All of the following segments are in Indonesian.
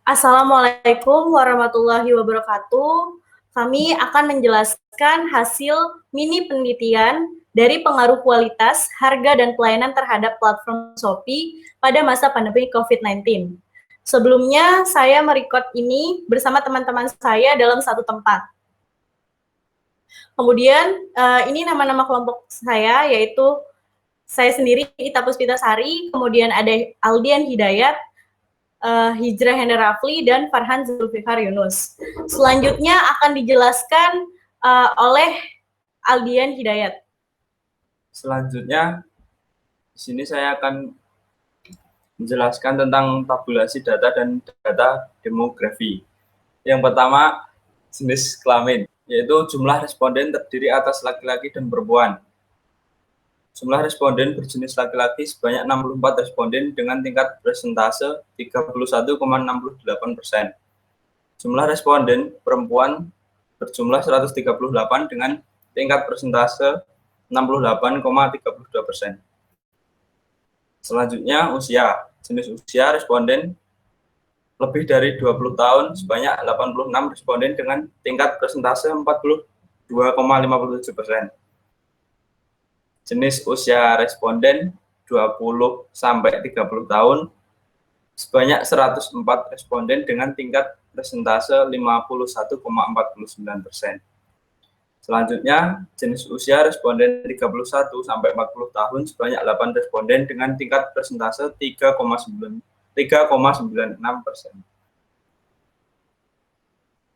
Assalamualaikum warahmatullahi wabarakatuh. Kami akan menjelaskan hasil mini penelitian dari pengaruh kualitas, harga, dan pelayanan terhadap platform Shopee pada masa pandemi COVID-19. Sebelumnya, saya merekod ini bersama teman-teman saya dalam satu tempat. Kemudian, ini nama-nama kelompok saya, yaitu saya sendiri, Ita Puspitasari, kemudian ada Aldian Hidayat, Hijrah Hendra Rafli, dan Farhan Zulfikar Yunus. Selanjutnya akan dijelaskan oleh Aldian Hidayat. Selanjutnya, di sini saya akan menjelaskan tentang tabulasi data dan data demografi. Yang pertama, jenis kelamin, yaitu jumlah responden terdiri atas laki-laki dan perempuan. Jumlah responden berjenis laki-laki sebanyak 64 responden dengan tingkat persentase 31,68%. Jumlah responden perempuan berjumlah 138 dengan tingkat persentase 68,32%. Selanjutnya, usia. Jenis usia responden lebih dari 20 tahun sebanyak 86 responden dengan tingkat persentase 42,57%. Jenis usia responden 20 sampai 30 tahun sebanyak 104 responden dengan tingkat persentase 51,49%. Selanjutnya, jenis usia responden 31 sampai 40 tahun sebanyak 8 responden dengan tingkat persentase 3,96%.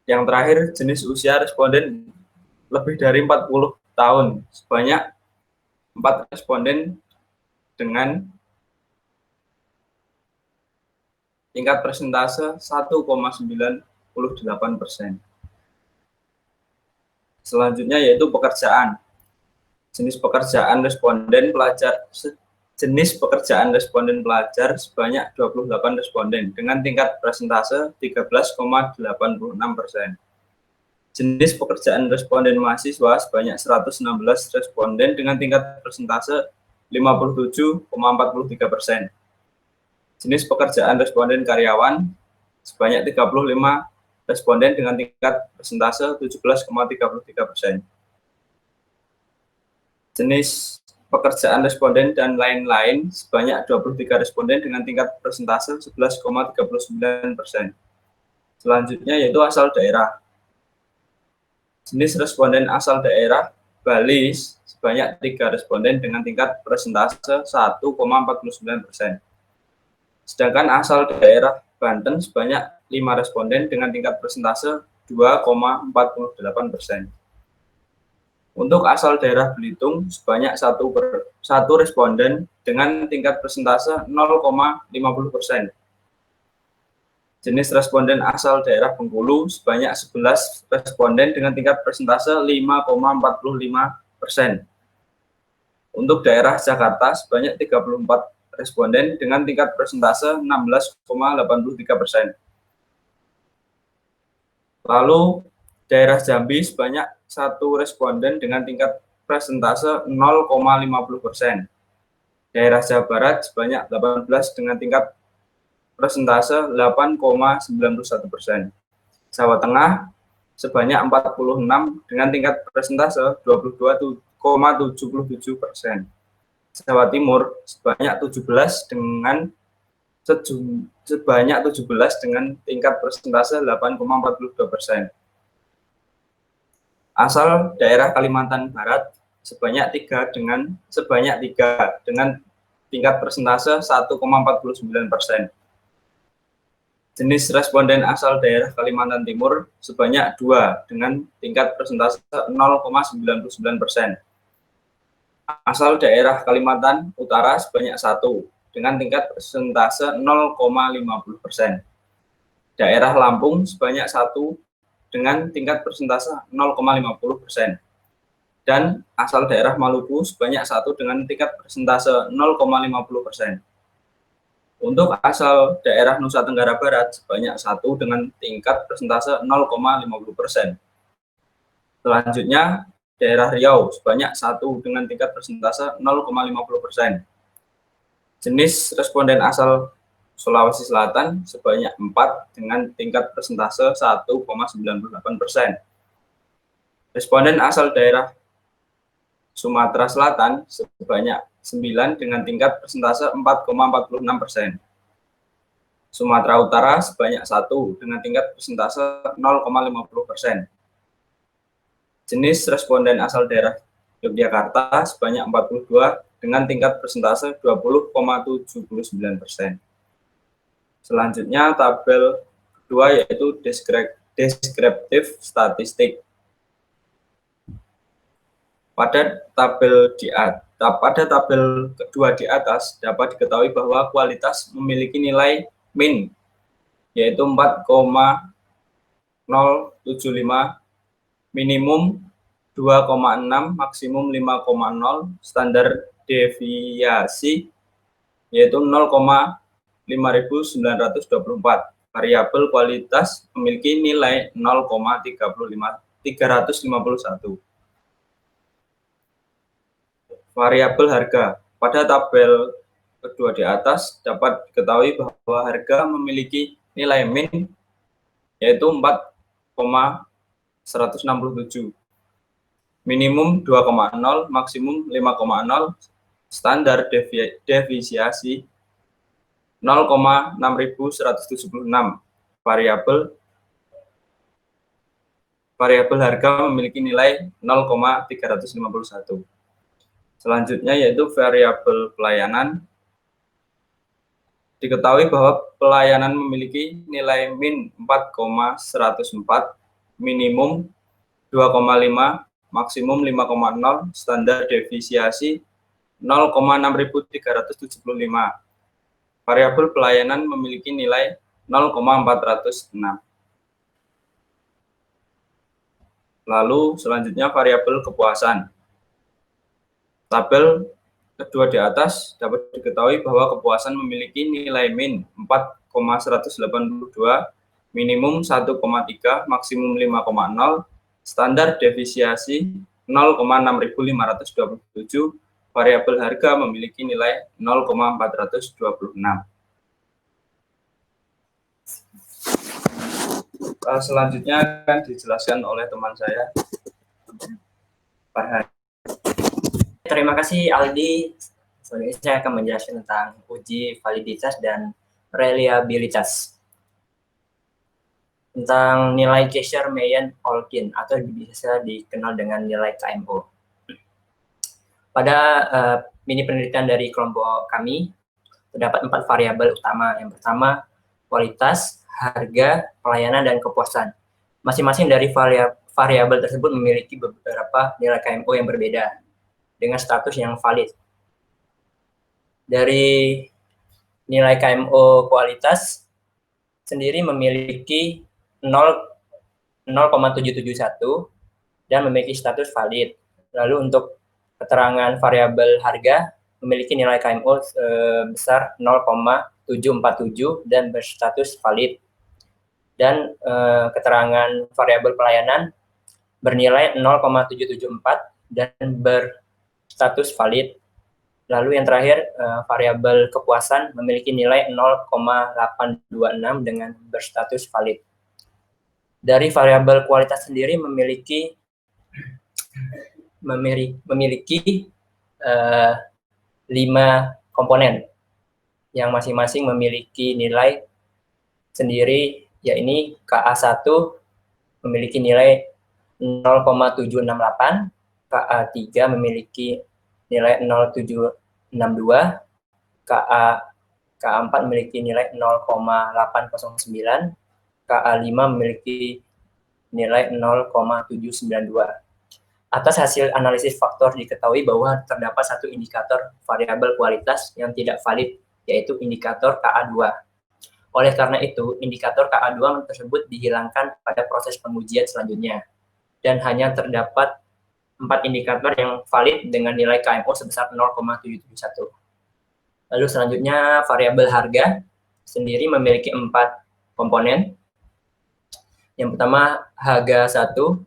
Yang terakhir, jenis usia responden lebih dari 40 tahun sebanyak 4 responden dengan tingkat persentase 1,98%. Selanjutnya yaitu pekerjaan. Jenis pekerjaan responden pelajar sebanyak 28 responden dengan tingkat persentase 13,86%. Jenis pekerjaan responden mahasiswa sebanyak 116 responden dengan tingkat persentase 57,43%. Jenis pekerjaan responden karyawan sebanyak 35 responden dengan tingkat persentase 17,33%. Jenis pekerjaan responden dan lain-lain sebanyak 23 responden dengan tingkat persentase 11,39%. Selanjutnya yaitu asal daerah. Jenis responden asal daerah Bali sebanyak 3 responden dengan tingkat persentase 1,49%. Sedangkan asal daerah Banten sebanyak 5 responden dengan tingkat persentase 2,48%. Untuk asal daerah Belitung sebanyak 1 responden dengan tingkat persentase 0,50%. Jenis responden asal daerah Bengkulu sebanyak 11 responden dengan tingkat persentase 5,45%. Untuk daerah Jakarta sebanyak 34 responden dengan tingkat persentase 16,83%. Lalu daerah Jambi sebanyak 1 responden dengan tingkat persentase 0,50%. Daerah Jawa Barat sebanyak 18 dengan tingkat persentase 8,91%. Jawa Tengah sebanyak 46 dengan tingkat persentase 22,77%. Jawa Timur sebanyak 17 dengan tingkat persentase 8,42%. Asal daerah Kalimantan Barat sebanyak 3 dengan tingkat persentase 1,49%. Jenis responden asal daerah Kalimantan Timur sebanyak 2 dengan tingkat persentase 0,99%. Asal daerah Kalimantan Utara sebanyak 1 dengan tingkat persentase 0,50%. Daerah Lampung sebanyak 1 dengan tingkat persentase 0,50%. Dan asal daerah Maluku sebanyak 1 dengan tingkat persentase 0,50%. Untuk asal daerah Nusa Tenggara Barat sebanyak 1 dengan tingkat persentase 0,50%. Selanjutnya, daerah Riau sebanyak 1 dengan tingkat persentase 0,50%. Jenis responden asal Sulawesi Selatan sebanyak 4 dengan tingkat persentase 1,98%. Responden asal daerah Sumatera Selatan sebanyak 9 dengan tingkat persentase 4,46%. Sumatera Utara sebanyak 1 dengan tingkat persentase 0,50%. Jenis responden asal daerah Yogyakarta sebanyak 42 dengan tingkat persentase 20,79%. Selanjutnya tabel kedua yaitu deskriptif statistik. Pada tabel kedua di atas dapat diketahui bahwa kualitas memiliki nilai min yaitu 4,075, minimum 2,6, maksimum 5,0, standar deviasi yaitu 0,5924. Variabel kualitas memiliki nilai 0,351. Variabel harga. Pada tabel kedua di atas dapat diketahui bahwa harga memiliki nilai min yaitu 4,167, minimum 2,0, maksimum 5,0, standar deviasi 0,6176. Variabel harga memiliki nilai 0,351. Selanjutnya yaitu variabel pelayanan. Diketahui bahwa pelayanan memiliki nilai min 4,104, minimum 2,5, maksimum 5,0, standar deviasi 0,6375. Variabel pelayanan memiliki nilai 0,406. Lalu selanjutnya variabel kepuasan. Tabel kedua di atas dapat diketahui bahwa kepuasan memiliki nilai min 4,182, minimum 1,3, maksimum 5,0, standar deviasi 0,6527, variabel harga memiliki nilai 0,426. Selanjutnya akan dijelaskan oleh teman saya, Pak Hari. Terima kasih Aldi. Selanjutnya saya akan menjelaskan tentang uji validitas dan reliabilitas. Tentang nilai Kaiser-Meyen-Olkin atau bisa dikenal dengan nilai KMO. Pada mini penelitian dari kelompok kami, terdapat 4 variabel utama. Yang pertama, kualitas, harga, pelayanan, dan kepuasan. Masing-masing dari variabel tersebut memiliki beberapa nilai KMO yang berbeda dengan status yang valid. Dari nilai KMO kualitas sendiri memiliki 0,771 dan memiliki status valid. Lalu untuk keterangan variabel harga memiliki nilai KMO sebesar 0,747 dan berstatus valid. Dan keterangan variabel pelayanan bernilai 0,774 dan berstatus valid. Lalu yang terakhir, variabel kepuasan memiliki nilai 0,826 dengan berstatus valid. Dari variabel kualitas sendiri memiliki 5 komponen yang masing-masing memiliki nilai sendiri, yakni KA1 memiliki nilai 0,768, KA3 memiliki nilai 0,762, KA4 memiliki nilai 0,809, KA5 memiliki nilai 0,792. Atas hasil analisis faktor diketahui bahwa terdapat satu indikator variabel kualitas yang tidak valid, yaitu indikator KA2. Oleh karena itu, indikator KA2 tersebut dihilangkan pada proses pengujian selanjutnya, dan hanya terdapat 4 indikator yang valid dengan nilai KMO sebesar 0,771. Lalu selanjutnya, variabel harga sendiri memiliki 4 komponen. Yang pertama, harga 1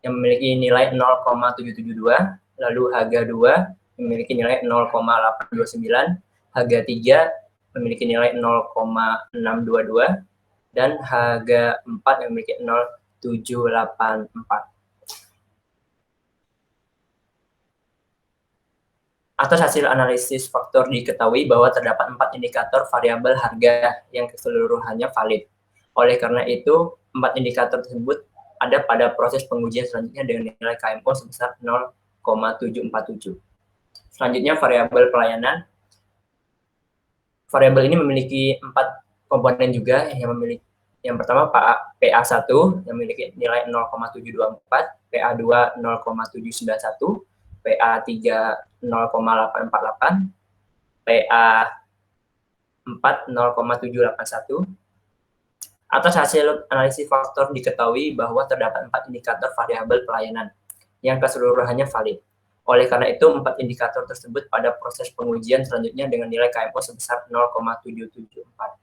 yang memiliki nilai 0,772, lalu harga 2 memiliki nilai 0,829, harga 3 memiliki nilai 0,622 dan H-4 yang memiliki 0,784. Atas hasil analisis faktor diketahui bahwa terdapat 4 indikator variabel harga yang keseluruhannya valid. Oleh karena itu, 4 indikator tersebut ada pada proses pengujian selanjutnya dengan nilai KMO sebesar 0,747. Selanjutnya, variabel pelayanan. Variabel ini memiliki 4 komponen juga yang pertama PA1 yang memiliki nilai 0,724, PA2 0,791, PA3 0,848, PA4 0,781. Atas hasil analisis faktor diketahui bahwa terdapat 4 indikator variabel pelayanan yang keseluruhannya valid. Oleh karena itu, 4 indikator tersebut pada proses pengujian selanjutnya dengan nilai KMO sebesar 0,774.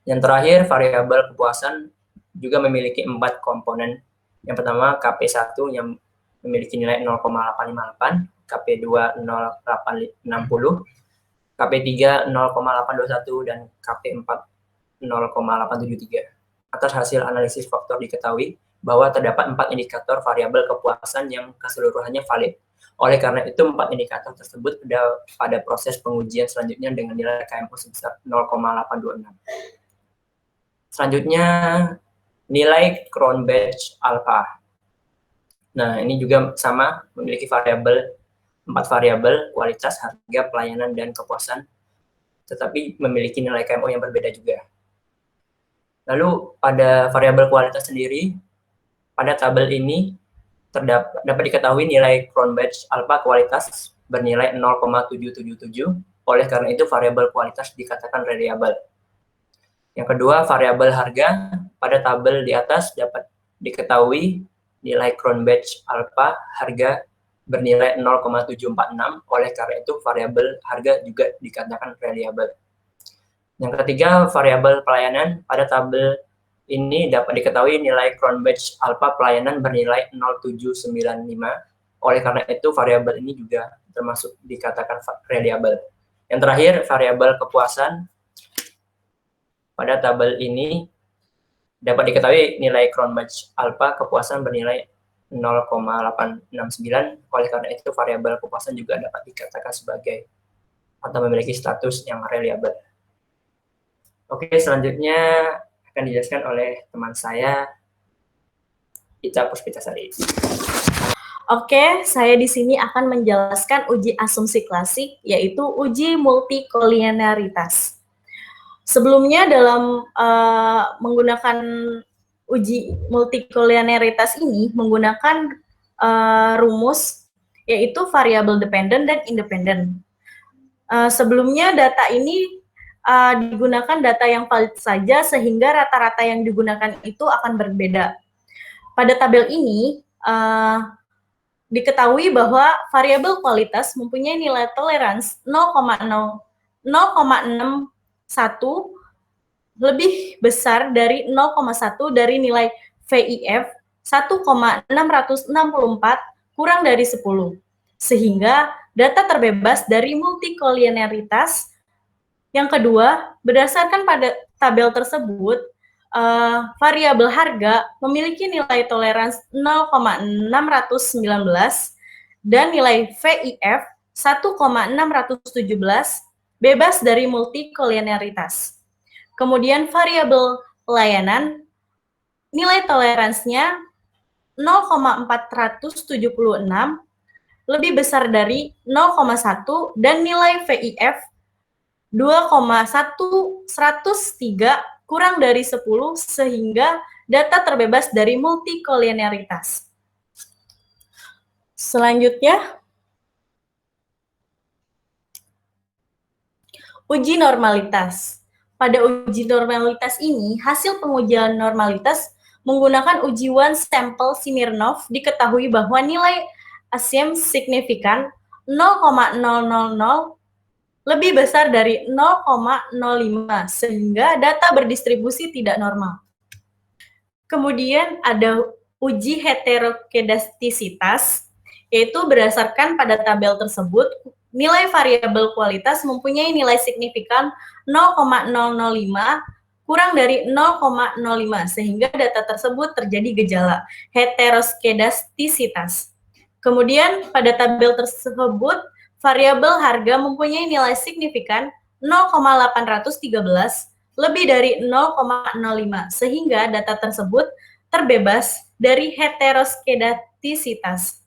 Yang terakhir, variabel kepuasan juga memiliki 4 komponen. Yang pertama, KP1 yang memiliki nilai 0,858, KP2 0,860, KP3 0,821, dan KP4 0,873. Atas hasil analisis faktor diketahui bahwa terdapat 4 indikator variabel kepuasan yang keseluruhannya valid. Oleh karena itu, 4 indikator tersebut pada proses pengujian selanjutnya dengan nilai KMO sebesar 0,826. Selanjutnya, nilai Cronbach alpha. Nah, ini juga sama, memiliki 4 variabel, kualitas, harga, pelayanan, dan kepuasan, tetapi memiliki nilai KMO yang berbeda juga. Lalu, pada variabel kualitas sendiri, pada tabel ini dapat diketahui nilai Cronbach alpha kualitas bernilai 0,777, oleh karena itu variabel kualitas dikatakan reliable. Yang kedua, variabel harga. Pada tabel di atas dapat diketahui nilai Cronbach alpha harga bernilai 0,746, oleh karena itu variabel harga juga dikatakan reliable. Yang ketiga, variabel pelayanan. Pada tabel ini dapat diketahui nilai Cronbach alpha pelayanan bernilai 0,795, oleh karena itu variabel ini juga termasuk dikatakan reliable. Yang terakhir, variabel kepuasan. Pada tabel ini dapat diketahui nilai Cronbach alpha kepuasan bernilai 0,869, oleh karena itu variabel kepuasan juga dapat dikatakan sebagai atau memiliki status yang reliable. Oke, selanjutnya akan dijelaskan oleh teman saya, Ica Puspitasari. Oke, saya di sini akan menjelaskan uji asumsi klasik, yaitu uji multikolinearitas. Sebelumnya dalam menggunakan uji multikolinearitas ini menggunakan rumus yaitu variabel dependent dan independent. Sebelumnya data ini digunakan data yang valid saja sehingga rata-rata yang digunakan itu akan berbeda. Pada tabel ini diketahui bahwa variabel kualitas mempunyai nilai toleransi 0,61 lebih besar dari 0,1 dari nilai VIF 1,664 kurang dari 10, sehingga data terbebas dari multikolinearitas. Yang kedua, berdasarkan pada tabel tersebut, variabel harga memiliki nilai toleransi 0,619 dan nilai VIF 1,617 bebas dari multikolinearitas. Kemudian variabel pelayanan, nilai toleransinya 0,476 lebih besar dari 0,1 dan nilai VIF 2,103 kurang dari 10 sehingga data terbebas dari multikolinearitas. Selanjutnya, uji normalitas. Pada uji normalitas ini, hasil pengujian normalitas menggunakan uji one sample Smirnov diketahui bahwa nilai ASIEM signifikan 0,000 lebih besar dari 0,05 sehingga data berdistribusi tidak normal. Kemudian ada uji heterokedastisitas yaitu berdasarkan pada tabel tersebut, nilai variabel kualitas mempunyai nilai signifikan 0,005 kurang dari 0,05 sehingga data tersebut terjadi gejala heteroskedastisitas. Kemudian pada tabel tersebut variabel harga mempunyai nilai signifikan 0,813 lebih dari 0,05 sehingga data tersebut terbebas dari heteroskedastisitas.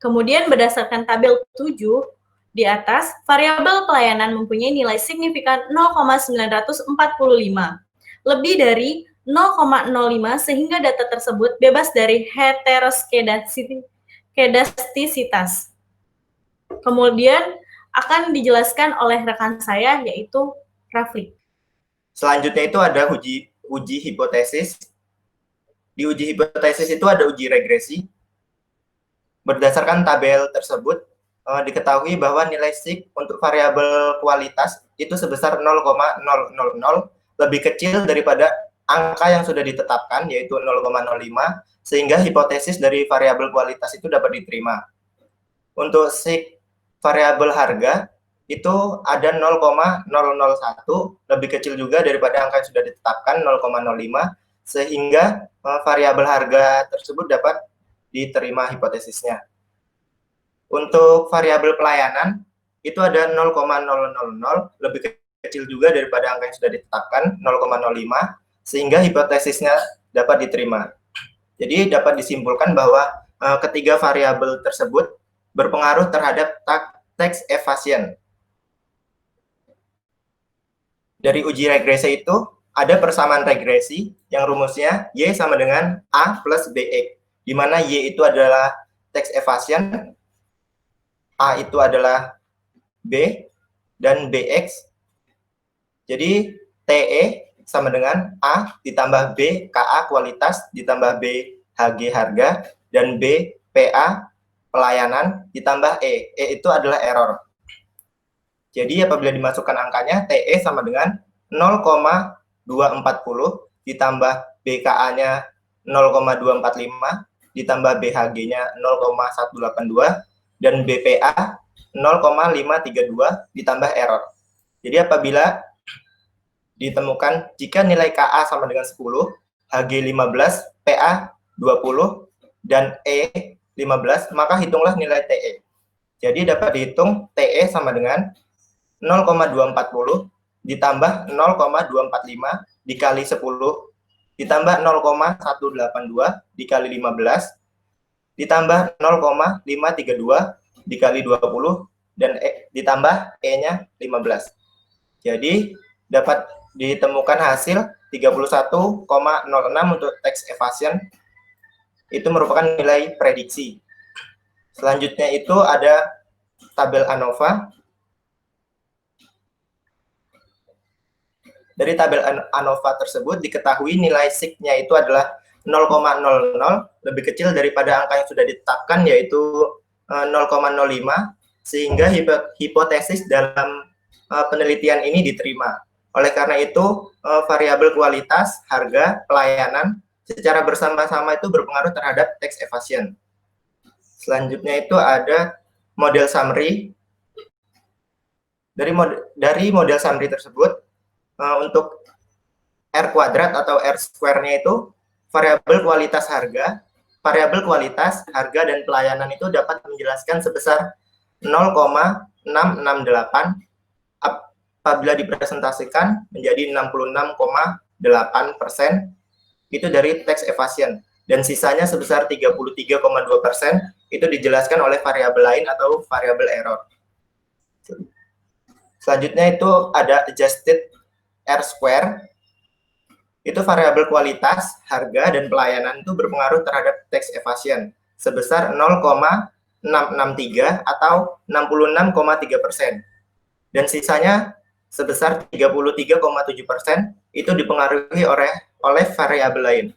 Kemudian berdasarkan tabel 7 di atas, variabel pelayanan mempunyai nilai signifikan 0,945 lebih dari 0,05 sehingga data tersebut bebas dari heteroskedastisitas. Kemudian akan dijelaskan oleh rekan saya yaitu Rafli. Selanjutnya itu ada uji hipotesis. Di uji hipotesis itu ada uji regresi. Berdasarkan tabel tersebut, diketahui bahwa nilai sig untuk variabel kualitas itu sebesar 0,000 lebih kecil daripada angka yang sudah ditetapkan, yaitu 0,05, sehingga hipotesis dari variabel kualitas itu dapat diterima. Untuk sig variabel harga, itu ada 0,001, lebih kecil juga daripada angka yang sudah ditetapkan, 0,05, sehingga variabel harga tersebut dapat diterima hipotesisnya. Untuk variabel pelayanan, itu ada 0,000, lebih kecil juga daripada angka yang sudah ditetapkan, 0,05, sehingga hipotesisnya dapat diterima. Jadi dapat disimpulkan bahwa ketiga variabel tersebut berpengaruh terhadap tax evasion. Dari uji regresi itu, ada persamaan regresi yang rumusnya Y sama dengan A plus BX, di mana Y itu adalah tax evasion, A itu adalah B, dan BX. Jadi TE sama dengan A ditambah B KA kualitas ditambah B HG harga dan B PA pelayanan ditambah E. E itu adalah error. Jadi apabila dimasukkan angkanya, TE sama dengan 0,240 ditambah BKA-nya 0,245 ditambah BHG-nya 0,182 dan BPA 0,532 ditambah error. Jadi apabila ditemukan jika nilai KA sama dengan 10, HG 15, PA 20, dan E 15, maka hitunglah nilai TE. Jadi dapat dihitung TE sama dengan 0,240 ditambah 0,245 dikali 10 ditambah 0,182 dikali 15 ditambah 0,532 dikali 20 dan ditambah E-nya 15. Jadi dapat ditemukan hasil 31,06 untuk tax evasion. Itu merupakan nilai prediksi. Selanjutnya itu ada tabel ANOVA. Dari tabel ANOVA tersebut diketahui nilai sig-nya itu adalah 0,00, lebih kecil daripada angka yang sudah ditetapkan yaitu 0,05, sehingga hipotesis dalam penelitian ini diterima. Oleh karena itu, variabel kualitas, harga, pelayanan secara bersama-sama itu berpengaruh terhadap tax evasion. Selanjutnya itu ada model summary. Dari model summary tersebut, untuk R kuadrat atau R square-nya itu variabel kualitas, harga, dan pelayanan itu dapat menjelaskan sebesar 0,668 apabila dipresentasikan menjadi 66,8% itu dari tax evasion, dan sisanya sebesar 33,2% itu dijelaskan oleh variabel lain atau variabel error. Selanjutnya itu ada adjusted R square. Itu variabel kualitas, harga, dan pelayanan itu berpengaruh terhadap tax evasion sebesar 0,663 atau 66,3%. Dan sisanya sebesar 33,7% itu dipengaruhi oleh variabel lain.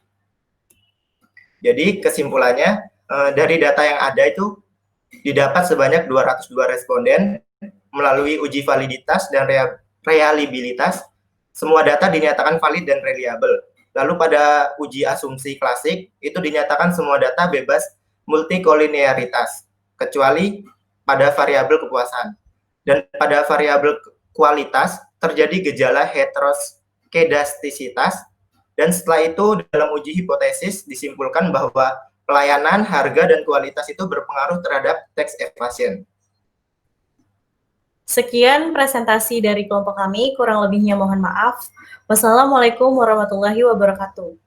Jadi kesimpulannya, dari data yang ada itu didapat sebanyak 202 responden melalui uji validitas dan reliabilitas. Semua data dinyatakan valid dan reliable. Lalu pada uji asumsi klasik, itu dinyatakan semua data bebas multikolinearitas. kecuali pada variabel kepuasan. Dan pada variabel kualitas terjadi gejala heteroskedastisitas, dan setelah itu dalam uji hipotesis disimpulkan bahwa pelayanan, harga, dan kualitas itu berpengaruh terhadap tax evasion. Sekian presentasi dari kelompok kami, kurang lebihnya mohon maaf. Wassalamualaikum warahmatullahi wabarakatuh.